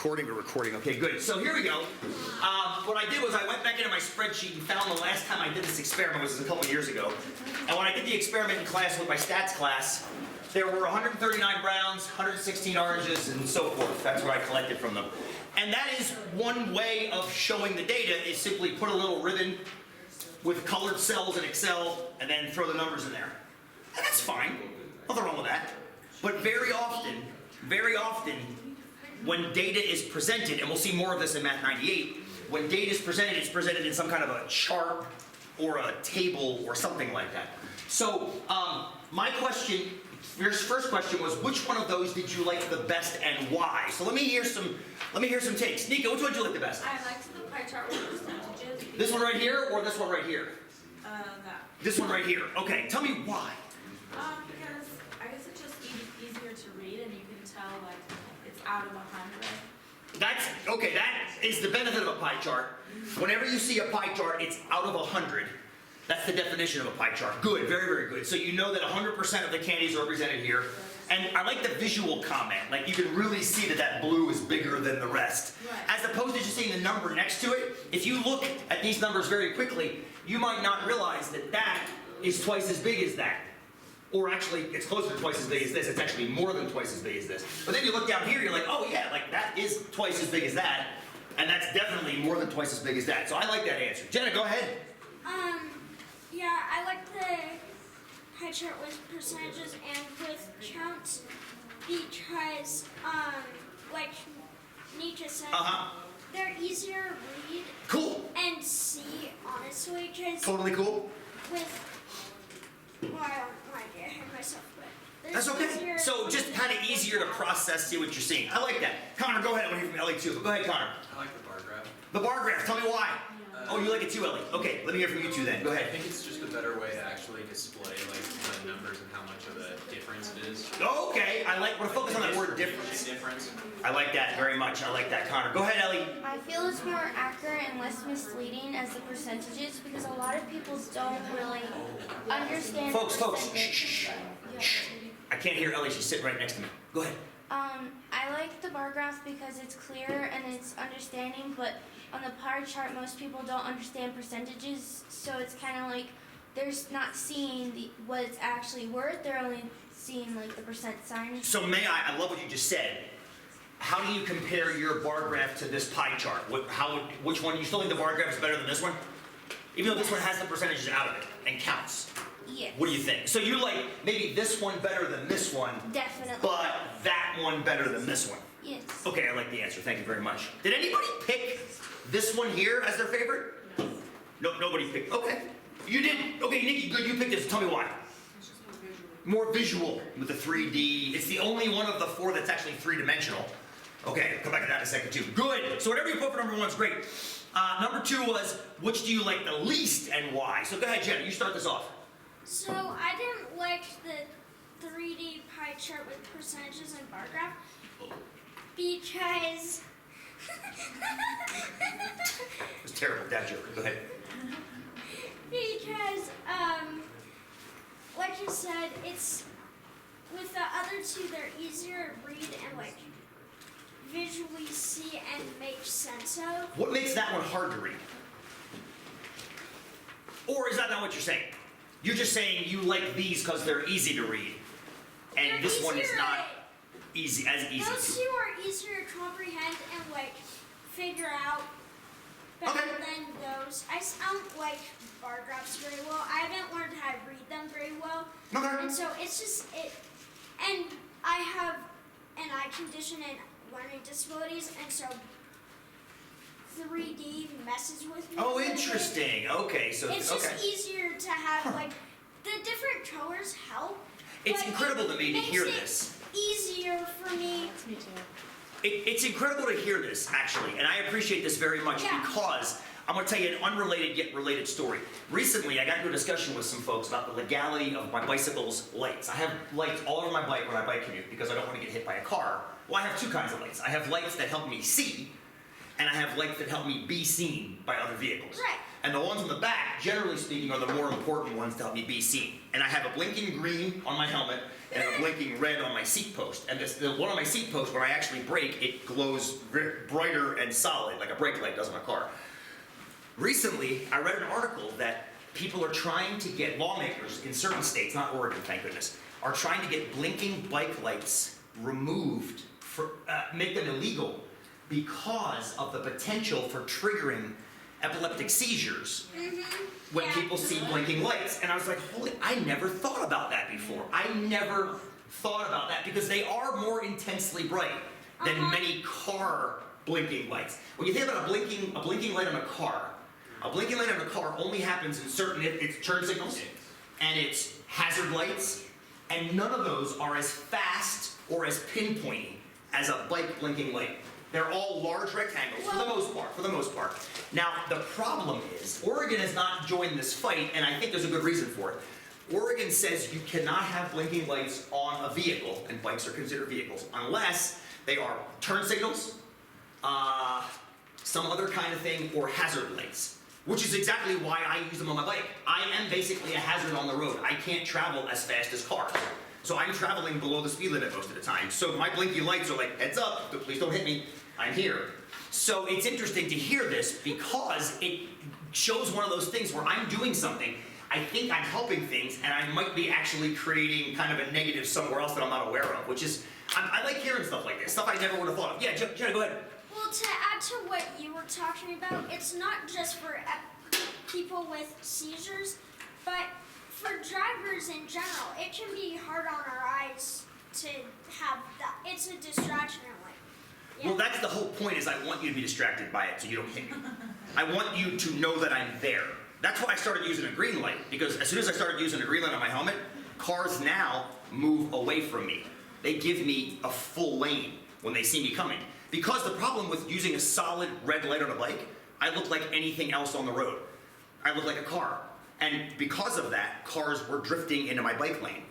Recording, we're recording. Okay, good. So here we go. What I did was I went back into my spreadsheet and found the last time I did this experiment, which was a couple years ago. And when I did the experiment in class with my stats class, there were 139 browns, 116 oranges, and so forth. That's what I collected from them. And that is one way of showing the data, is simply put a little ribbon with colored cells in Excel and then throw the numbers in there. And that's fine. Nothing wrong with that. But very often, when data is presented, and we'll see more of this in Math 98, when data is presented, it's presented in some kind of a chart or a table or something like that. So my question, your first question was, which one of those did you like the best and why? So let me hear some takes. Nika, which one did you like the best? I liked the pie chart with percentages. This one right here or this one right here? That. This one right here. Okay, tell me why. Because I guess it's just easier to read, and you can tell like it's out of 100. That's, okay, that is the benefit of a pie chart. Whenever you see a pie chart, it's out of 100. That's the definition of a pie chart. Good, very, very good. So you know that 100% of the candies are represented here. And I like the visual comment. Like you can really see that that blue is bigger than the rest. Right. As opposed to just seeing the number next to it. If you look at these numbers very quickly, you might not realize that that is twice as big as that. Or actually, it's closer to twice as big as this. It's actually more than twice as big as this. But then you look down here, you're like, oh yeah, like that is twice as big as that. And that's definitely more than twice as big as that. So I like that answer. Jenna, go ahead. Yeah, I like the pie chart with percentages and with counts because, like Nika said, they're easier to read Cool. and see, honestly, because Totally cool. with, well, I don't know, I hit myself, but That's okay. So just kind of easier to process, see what you're seeing. I like that. Connor, go ahead. I want to hear from Ellie too. But go ahead, Connor. I like the bar graph. The bar graph. Tell me why. Oh, you like it too, Ellie. Okay, let me hear from you two then. Go I ahead. think it's just a better way to actually display like the numbers and how much of a difference it is. Okay, I like. We're focused on that word difference. I like that very much. I like that, Connor. Go ahead, Ellie. I feel it's more accurate and less misleading as the percentages because a lot of people don't really understand. Folks, the shh, percentage. shh, shh. I can't hear Ellie. She's sitting right next to me. Go ahead. I like the bar graph because it's clear and it's understanding, but on the pie chart, most people don't understand percentages, so it's kind of like they're not seeing what it's actually worth. They're only seeing like the percent sign. So I love what you just said. How do you compare your bar graph to this pie chart? Which one? You still think the bar graph is better than this one? Even though this one has the percentages out of it and counts. Yes. What do you think? So you like maybe this one better than this one, Definitely. but that one better than this one. Yes. Okay, I like the answer. Thank you very much. Did anybody pick this one here as their favorite? No, nobody picked. Okay. You did. Okay, Nikki, good. You picked this. Tell me why. It's just More visual with the 3D. It's the only one of the four that's actually three-dimensional. Okay, I'll come back to that in a second too. Good. So whatever you put for number one is great. Number two was, which do you like the least and why? So go ahead, Jenna. You start this off. So I didn't like the 3D pie chart with percentages and bar graph because It was terrible. Dad joke. Go ahead. because like you said, it's with the other two they're easier to read and like visually see and make sense of. What makes that one hard to read? Or is that not what you're saying? You're just saying you like these because they're easy to read, and They're this one is easier not to- easy as easy. Those two are easier to comprehend and like figure out better Okay. than those. I don't like bar graphs very well. I haven't learned how to read them very well, Okay. and so it's just it. And I have an eye condition and learning disabilities, and so 3D messes with me. Oh, a little bit. interesting. Okay, so It's just okay. easier to have like the different colors help. It's but incredible to me to makes hear it this. Easier for me. Me too. It's incredible to hear this, actually, and I appreciate this very much Yeah. because I'm going to tell you an unrelated yet related story. Recently, I got into a discussion with some folks about the legality of my bicycle's lights. I have lights all over my bike when I bike commute because I don't want to get hit by a car. Well, I have two kinds of lights. I have lights that help me see, and I have lights that help me be seen by other vehicles. Right. And the ones on the back, generally speaking, are the more important ones to help me be seen. And I have a blinking green on my helmet and a blinking red on my seat post. And the one on my seat post, when I actually brake, it glows brighter and solid, like a brake light does on a car. Recently, I read an article that people are trying to get, lawmakers in certain states, not Oregon, thank goodness, are trying to get blinking bike lights removed, make them illegal, because of the potential for triggering epileptic seizures when people see blinking lights. And I was like, holy, I never thought about that before. I never thought about that because they are more intensely bright than many car blinking lights. When you think about a blinking light on a car only happens in certain, it's turn signals and it's hazard lights, and none of those are as fast or as pinpointy as a bike blinking light. They're all large rectangles for the most part. Now, the problem is, Oregon has not joined this fight, and I think there's a good reason for it. Oregon says you cannot have blinking lights on a vehicle, and bikes are considered vehicles, unless they are turn signals, some other kind of thing, or hazard lights. Which is exactly why I use them on my bike. I am basically a hazard on the road. I can't travel as fast as cars. So I'm traveling below the speed limit most of the time. So my blinky lights are like, heads up, please don't hit me, I'm here. So it's interesting to hear this because it shows one of those things where I'm doing something, I think I'm helping things, and I might be actually creating kind of a negative somewhere else that I'm not aware of, which is, I like hearing stuff like this, stuff I never would have thought of. Yeah, Jenna, go ahead. Well, to add to what you were talking about, it's not just for people with seizures, but for drivers in general. It can be hard on our eyes to have that. It's a distraction in a way. Yeah. Well, that's the whole point, is I want you to be distracted by it so you don't hit me. I want you to know that I'm there. That's why I started using a green light, because as soon as I started using a green light on my helmet, cars now move away from me. They give me a full lane when they see me coming. Because the problem with using a solid red light on a bike, I look like anything else on the road. I look like a car. And because of that, cars were drifting into my bike lane.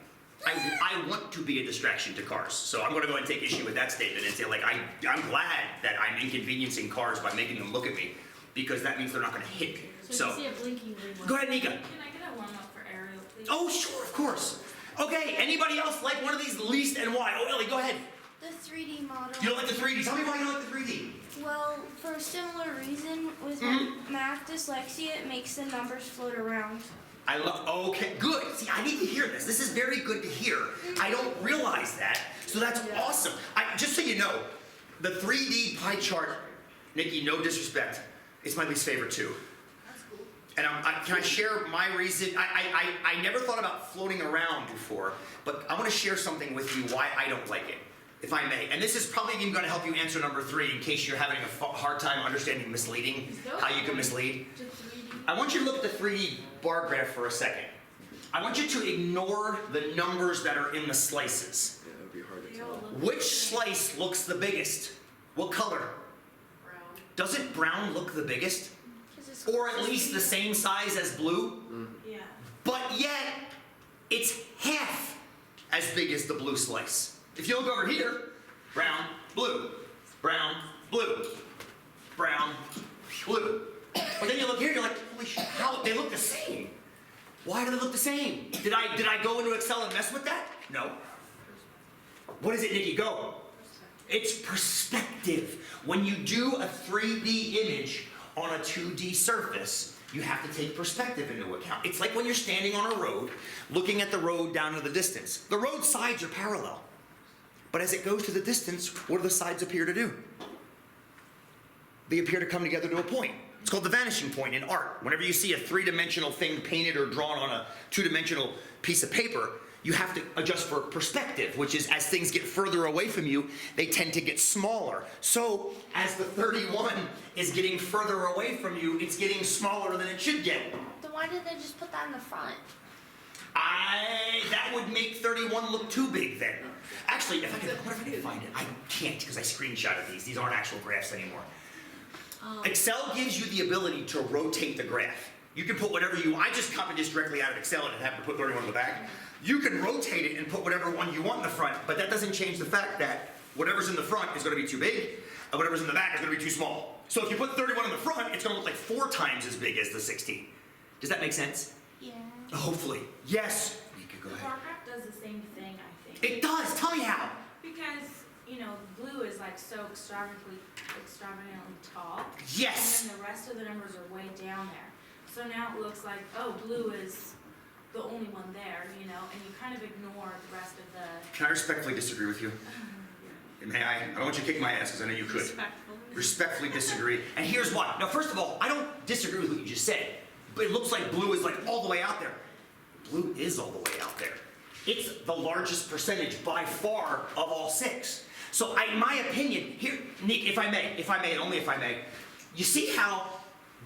I want to be a distraction to cars. So I'm going to go ahead and take issue with that statement and say, like, I'm glad that I'm inconveniencing cars by making them look at me, because that means they're not going to hit me. So if you see a blinking green one. Go ahead, Nika. Can I get a warm up for Ariel, please? Oh, sure, of course. Okay, anybody else like one of these least and why? Oh, Ellie, go ahead. The 3D model. You don't like the 3D. Tell me why you don't like the 3D. Well, for a similar reason, with my math dyslexia, it makes the numbers float around. I love, okay, good. See, I need to hear this. This is very good to hear. I don't realize that, so that's awesome. Just so you know, the 3D pie chart, Nikki, no disrespect, it's my least favorite too. That's cool. And can I share my reason? I never thought about floating around before, but I want to share something with you why I don't like it, if I may. And this is probably even going to help you answer number 3 in case you're having a hard time understanding misleading, how you can mislead. To 3D. I want you to look at the 3D bar graph for a second. I want you to ignore the numbers that are in the slices. Yeah, that would be hard to They all tell. look Which slice looks the biggest? What color? brown. Doesn't brown look the biggest? 'Cause it's Or at least the same size as blue? Yeah. But yet, it's half as big as the blue slice. If you look over here, brown, blue, brown, blue, brown, blue. But then you look here, you're like, holy shit, how, they look the same. Why do they look the same? Did I go into Excel and mess with that? No. What is it, Nikki? Go. It's perspective. When you do a 3D image on a 2D surface, you have to take perspective into account. It's like when you're standing on a road, looking at the road down to the distance. The road sides are parallel. But as it goes to the distance, what do the sides appear to do? They appear to come together to a point. It's called the vanishing point in art. Whenever you see a 3-dimensional thing painted or drawn on a 2-dimensional piece of paper, you have to adjust for perspective, which is as things get further away from you, they tend to get smaller. So as the 31 is getting further away from you, it's getting smaller than it should get. Then why did they just put that in the front? That would make 31 look too big then. Actually, what if I can find it? I can't, because I screenshotted these. These aren't actual graphs anymore. Excel gives you the ability to rotate the graph. You can put whatever you want. I just copied this directly out of Excel and happened to put 31 in the back. You can rotate it and put whatever one you want in the front, but that doesn't change the fact that whatever's in the front is going to be too big, and whatever's in the back is going to be too small. So if you put 31 in the front, it's going to look like 4 times as big as the 16. Does that make sense? Yeah. Hopefully. Yes. You could go The ahead. bar graph does the same thing, I It does. Tell me how. Because, blue is like so extravagantly tall. Yes. And then the rest of the numbers are way down there. So now it looks like, oh, blue is the only one there, and you kind of ignore the rest of the... Can I respectfully disagree with you? May I? I don't want you to kick my ass because I know you could. Respectfully disagree. And here's why. Now, first of all, I don't disagree with what you just said, but it looks like blue is like all the way out there. Blue is all the way out there. It's the largest percentage by far of all 6. So in my opinion, here, Nick, if I may, and only if I may, you see how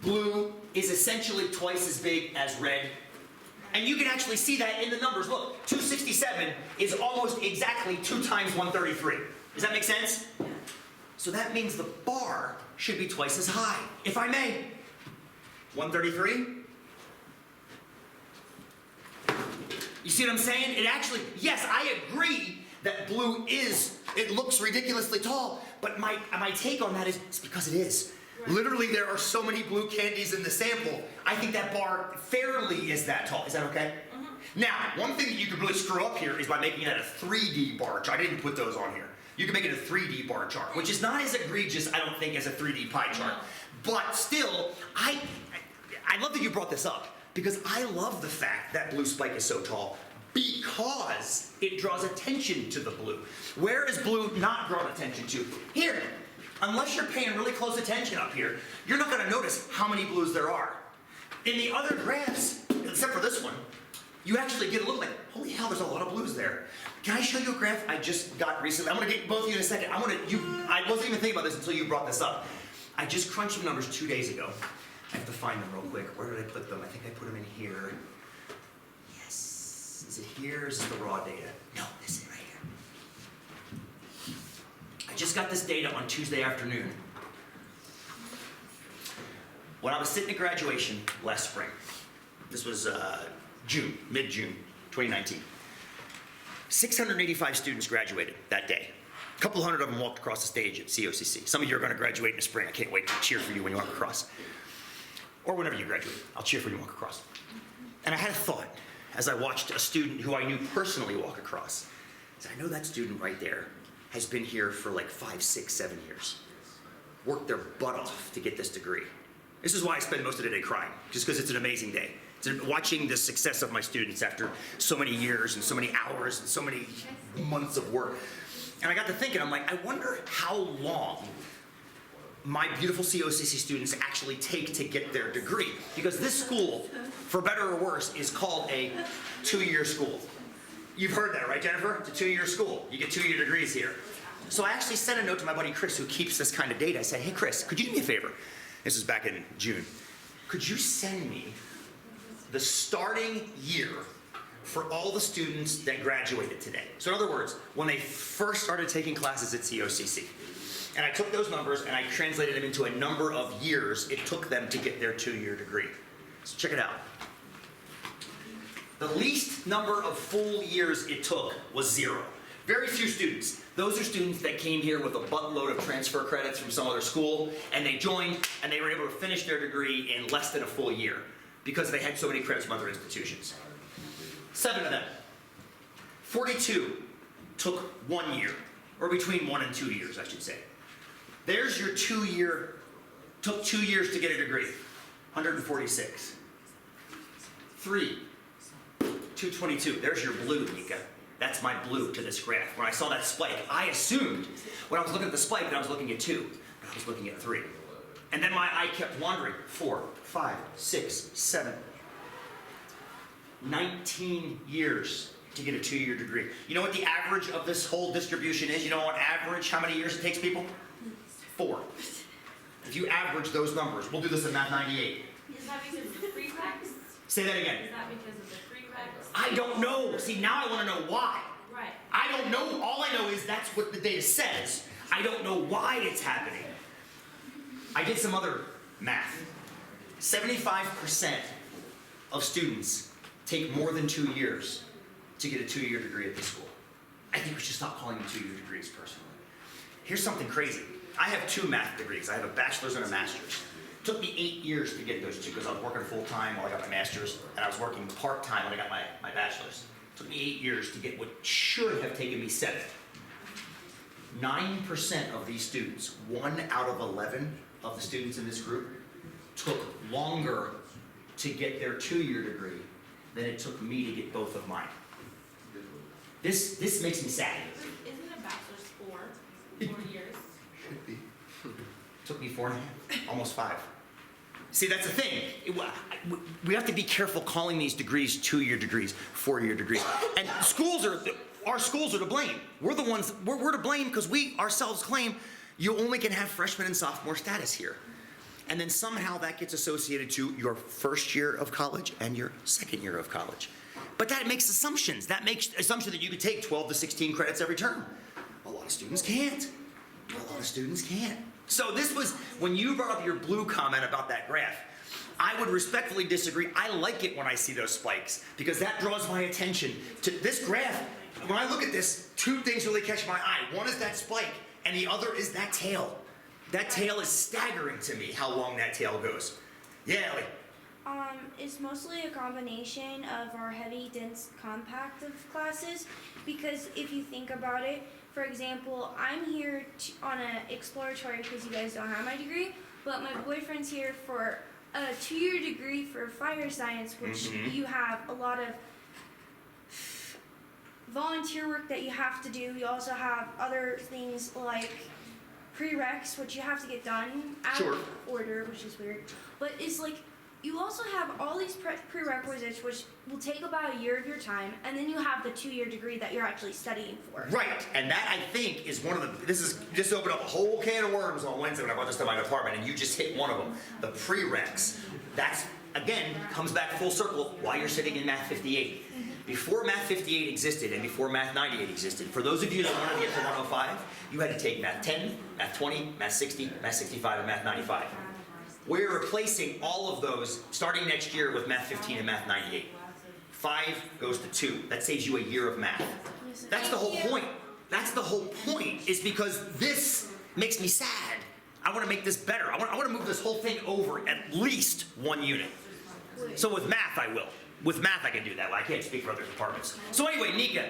blue is essentially twice as big as red? And you can actually see that in the numbers. Look, 267 is almost exactly 2 times 133. Does that make sense? So that means the bar should be twice as high, if I may. 133? You see what I'm saying? It actually, yes, I agree that blue it looks ridiculously tall, but my take on that is, it's because it is. Right. Literally, there are so many blue candies in the sample. I think that bar fairly is that tall. Is that okay? Mm-hmm. Now, one thing that you could really screw up here is by making it a 3D bar chart. I didn't put those on here. You can make it a 3D bar chart, which is not as egregious, I don't think, as a 3D pie chart. No. But still, I love that you brought this up, because I love the fact that blue spike is so tall, because it draws attention to the blue. Where is blue not drawn attention to? Here. Unless you're paying really close attention up here, you're not going to notice how many blues there are. In the other graphs, except for this one, you actually get a look like, holy hell, there's a lot of blues there. Can I show you a graph I just got recently? I'm going to get both of you in a second. I wasn't even thinking about this until you brought this up. I just crunched some numbers 2 days ago. I have to find them real quick. Where did I put them? I think I put them in here. Yes. Is it here? Is this the raw data? No, this is it right here. I just got this data on Tuesday afternoon. When I was sitting at graduation last spring, this was June, mid-June, 2019. 685 students graduated that day. A couple hundred of them walked across the stage at COCC. Some of you are going to graduate in the spring. I can't wait to cheer for you when you walk across. Or whenever you graduate, I'll cheer for you when you walk across. And I had a thought as I watched a student who I knew personally walk across. I said, I know that student right there has been here for like 5, 6, 7 years. Worked their butt off to get this degree. This is why I spend most of the day crying, just because it's an amazing day. It's watching the success of my students after so many years and so many hours and so many months of work. And I got to thinking, I'm like, I wonder how long my beautiful COCC students actually take to get their degree. Because this school, for better or worse, is called a 2-year school. You've heard that, right, Jennifer? It's a 2-year school. You get 2-year degrees here. So I actually sent a note to my buddy Chris, who keeps this kind of data. I said, hey, Chris, could you do me a favor? This was back in June. Could you send me the starting year for all the students that graduated today? So in other words, when they first started taking classes at COCC. And I took those numbers and I translated them into a number of years it took them to get their 2-year degree. So check it out. The least number of full years it took was 0. Very few students. Those are students that came here with a buttload of transfer credits from some other school, and they joined, and they were able to finish their degree in less than a full year because they had so many credits from other institutions. 7 of them. 42 took 1 year, or between 1 and 2 years, I should say. There's your 2-year, took 2 years to get a degree, 146. 3, 222, there's your blue, Nika. That's my blue to this graph. When I saw that spike, I assumed, when I was looking at the spike, that I was looking at 2, but I was looking at 3. And then my eye kept wandering, 4, 5, 6, 7, 19 years to get a 2-year degree. You know what the average of this whole distribution is? You know on average how many years it takes people? 4. If you average those numbers, we'll do this in Math 98. Is that because of the prereqs? Say that again. Is that because of the prereqs? I don't know. See, now I want to know why. Right. I don't know. All I know is that's what the data says. I don't know why it's happening. I did some other math. 75% of students take more than 2 years to get a 2-year degree at this school. I think we should stop calling them 2-year degrees, personally. Here's something crazy. I have 2 math degrees. I have a bachelor's and a master's. It took me 8 years to get those 2 because I was working full-time while I got my master's, and I was working part-time when I got my bachelor's. Took me 8 years to get what should have taken me 7. 9% of these students, 1 out of 11 of the students in this group, took longer to get their 2-year degree than it took me to get both of mine. This makes me sad. Isn't a bachelor's 4 years? Should be. Took me 4.5, almost 5. See, that's the thing. We have to be careful calling these degrees 2-year degrees, 4-year degrees. And our schools are to blame. We're the ones, we're to blame because we ourselves claim you only can have freshman and sophomore status here. And then somehow that gets associated to your first year of college and your second year of college. But that makes assumptions. That makes assumption that you could take 12 to 16 credits every term. A lot of students can't. So this was, when you brought up your blue comment about that graph, I would respectfully disagree. I like it when I see those spikes because that draws my attention to this graph. When I look at this, 2 things really catch my eye. One is that spike, and the other is that tail. That tail is staggering to me, how long that tail goes. Yeah, Ellie. It's mostly a combination of our heavy, dense, compact of classes, because if you think about it, for example, I'm here on an exploratory because you guys don't have my degree, but my boyfriend's here for a 2-year degree for fire science, which you have a lot of volunteer work that you have to do. You also have other things like prereqs, which you have to get done out of order, which is weird. But it's like, you also have all these prerequisites, which will take about a year of your time, and then you have the 2-year degree that you're actually studying for. Right, and that I think is one of the, this is just opened up a whole can of worms on Wednesday when I brought this to my department, and you just hit one of them, the prereqs. That's, again, comes back full circle why you're sitting in Math 58. Before Math 58 existed and before Math 98 existed, for those of you that wanted to get to 105, you had to take Math 10, Math 20, Math 60, Math 65, and Math 95. We're replacing all of those starting next year with Math 15 and Math 98. 5 goes to 2. That saves you a year of math. That's the whole point. That's the whole point, is because this makes me sad. I want to make this better. I want to move this whole thing over at least 1 unit. So with math, I will. With math, I can do that. Well, I can't speak for other departments. So anyway, Nika,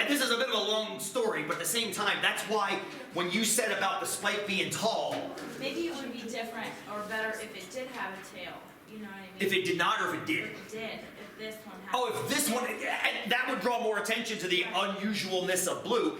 this is a bit of a long story, but at the same time, that's why when you said about the spike being tall, Maybe it would be different or better if it did have a tail. You know what I mean? if it did not or if it did. If it did, if this one had. Oh, if this one, that would draw more attention to the unusualness of blue.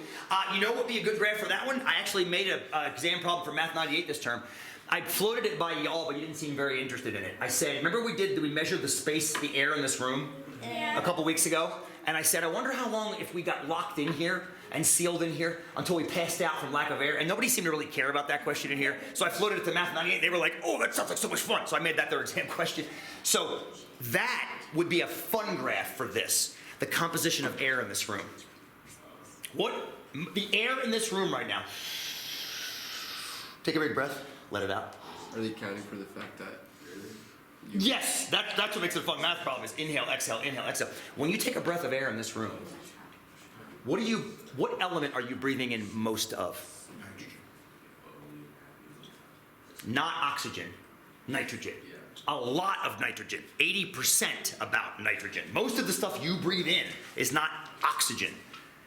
You know what would be a good graph for that one? I actually made an exam problem for Math 98 this term. I floated it by y'all, but you didn't seem very interested in it. I said, remember we measured the space, the air in this room a couple weeks ago? And I said, I wonder how long if we got locked in here and sealed in here until we passed out from lack of air. And nobody seemed to really care about that question in here. So I floated it to Math 98. They were like, oh, that sounds like so much fun. So I made that their exam question. So that would be a fun graph for this, the composition of air in this room. The air in this room right now. Take a big breath. Let it out. Are they accounting for the fact that? Yes, that's what makes it a fun math problem is inhale, exhale, inhale, exhale. When you take a breath of air in this room, what element are you breathing in most of? Not oxygen, nitrogen. A lot of nitrogen, 80% about nitrogen. Most of the stuff you breathe in is not oxygen.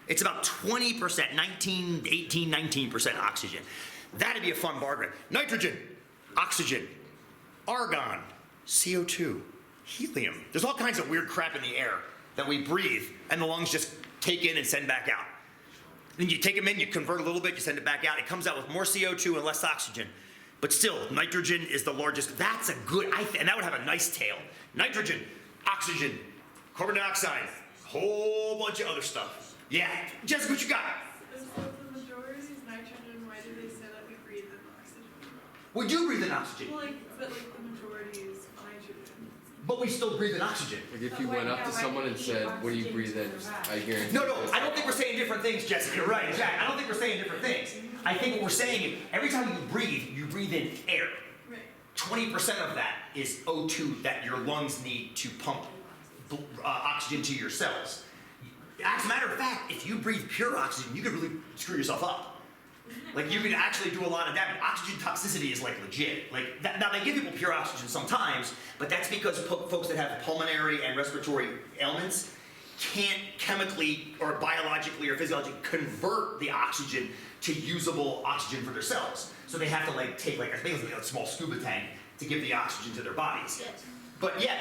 It's about 20%, 19% oxygen. That'd be a fun bar graph. Nitrogen, oxygen, argon, CO2, helium. There's all kinds of weird crap in the air that we breathe and the lungs just take in and send back out. Then you take them in, you convert a little bit, you send it back out. It comes out with more CO2 and less oxygen. But still, nitrogen is the largest. That's a good, and that would have a nice tail. Nitrogen, oxygen, carbon dioxide, whole bunch of other stuff. Yeah, Jessica, what you got? So the majority is nitrogen. Why do they say that we breathe in oxygen? We do breathe in oxygen, Well, but the majority is nitrogen. but we still breathe in oxygen. Like if you went up to someone and said, "What do you breathe in?" I guarantee. No, I don't think we're saying different things, Jessica. You're right, Jack. I don't think we're saying different things. I think what we're saying is every time you breathe in air. Right. 20% of that is O2 that your lungs need to pump oxygen to your cells. As a matter of fact, if you breathe pure oxygen, you could really screw yourself up. Like you could actually do a lot of damage. Oxygen toxicity is like legit. Like now they give people pure oxygen sometimes, but that's because folks that have pulmonary and respiratory ailments, can't chemically or biologically or physiologically convert the oxygen to usable oxygen for their cells. So they have to like take like, I think it's like a small scuba tank to give the oxygen to their bodies. Yes. But yeah,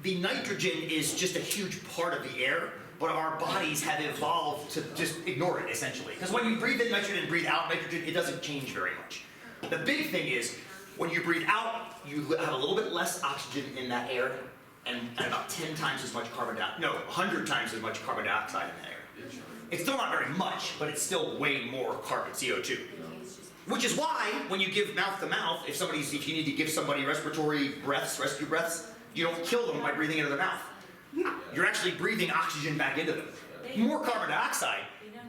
the nitrogen is just a huge part of the air, but our bodies have evolved to just ignore it essentially. Because when you breathe in nitrogen and breathe out nitrogen, it doesn't change very much. The big thing is, when you breathe out, you have a little bit less oxygen in that air and about 10 times as much 100 times as much carbon dioxide in that air. It's still not very much, but it's still way more carbon, CO2. Which is why, when you give mouth to mouth, if you need to give somebody rescue breaths, you don't kill them by breathing into their mouth. You're actually breathing oxygen back into them. More carbon dioxide,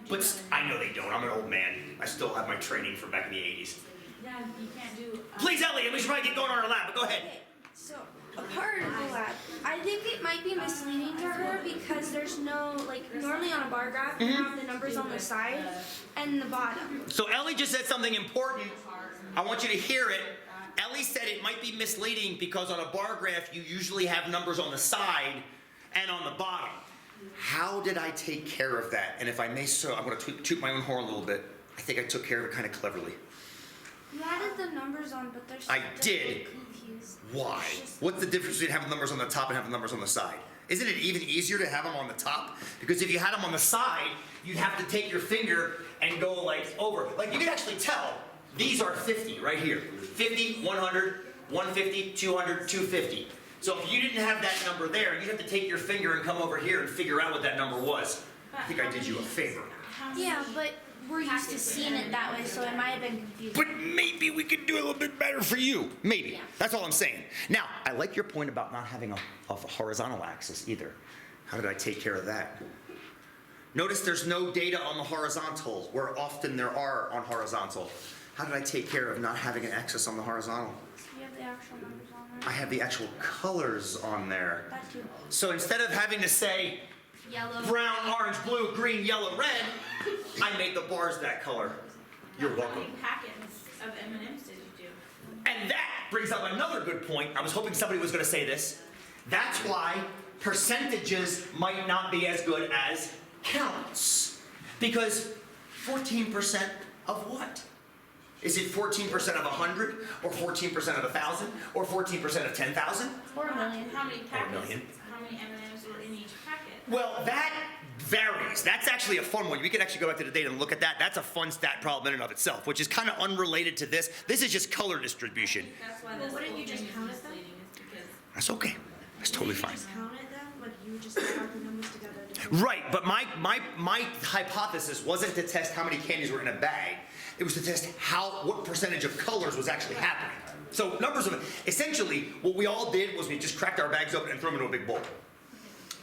but I know they don't. I'm an old man. I still have my training from back in the 80s. Yeah, you can't do. Please, Elliot, we should probably get going on our lab, but go ahead. Okay, so a part of the lab, I think it might be misleading to her because there's no, like, normally on a bar graph, you have the numbers on the side and the bottom. So Ellie just said something important. I want you to hear it. Ellie said it might be misleading because on a bar graph, you usually have numbers on the side and on the bottom. How did I take care of that? And if I may so, I'm going to toot my own horn a little bit. I think I took care of it kind of cleverly. You added the numbers on, but they're I still did. confused. Why? What's the difference between having numbers on the top and having numbers on the side? Isn't it even easier to have them on the top? Because if you had them on the side, you'd have to take your finger and go like over. Like you can actually tell, these are 50 right here. 50, 100, 150, 200, 250. So if you didn't have that number there, you'd have to take your finger and come over here and figure out what that number was. I think I did you a favor. Yeah, but we're used to seeing it that way, so it might have been confusing. But maybe we could do a little bit better for you. Maybe. That's all I'm saying. Now, I like your point about not having a horizontal axis either. How did I take care of that? Notice there's no data on the horizontal, where often there are on horizontal. How did I take care of not having an axis on the horizontal? You have the actual numbers on there. I have the actual colors on there. That too. So instead of having to say Yellow. brown, orange, blue, green, yellow, red, I made the bars that color. You're How welcome. many packets of M&Ms did you do? And that brings up another good point. I was hoping somebody was going to say this. That's why percentages might not be as good as counts. Because 14% of what? Is it 14% of 100, or 14% of 1,000, or 14% of 10,000? Or a million. How many packets? million. How many M&Ms were in each packet? Well, that varies. That's actually a fun one. We could actually go back to the data and look at that. That's a fun stat problem in and of itself, which is kind of unrelated to this. This is just color distribution. That's why Well, this wouldn't whole you just thing is count it then? misleading, is because That's okay. That's totally fine. Just count it then, like you would just add the numbers together. Right, but my hypothesis wasn't to test how many candies were in a bag. It was to test what percentage of colors was actually happening. So essentially, what we all did was we just cracked our bags open and threw them into a big bowl.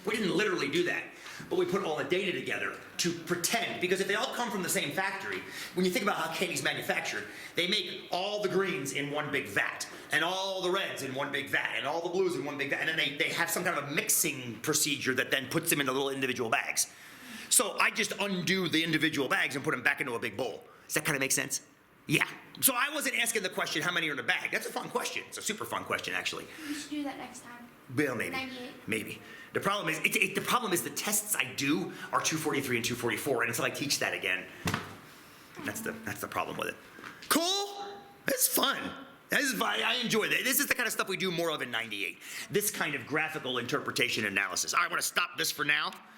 We didn't literally do that, but we put all the data together to pretend, because if they all come from the same factory, when you think about how candy's manufactured, they make all the greens in one big vat, and all the reds in one big vat, and all the blues in one big vat, and then they have some kind of a mixing procedure that then puts them into little individual bags. So I just undo the individual bags and put them back into a big bowl. Does that kind of make sense? Yeah. So I wasn't asking the question, how many are in a bag? That's a fun question. It's a super fun question, actually. We should do that next time. Well, maybe. 98. Maybe. The problem is the tests I do are 243 and 244, and until I teach that again, that's the problem with it. Cool? That's fun. This is fun. I enjoy that. This is the kind of stuff we do more of in 98. This kind of graphical interpretation analysis. All right, I want to stop this for now.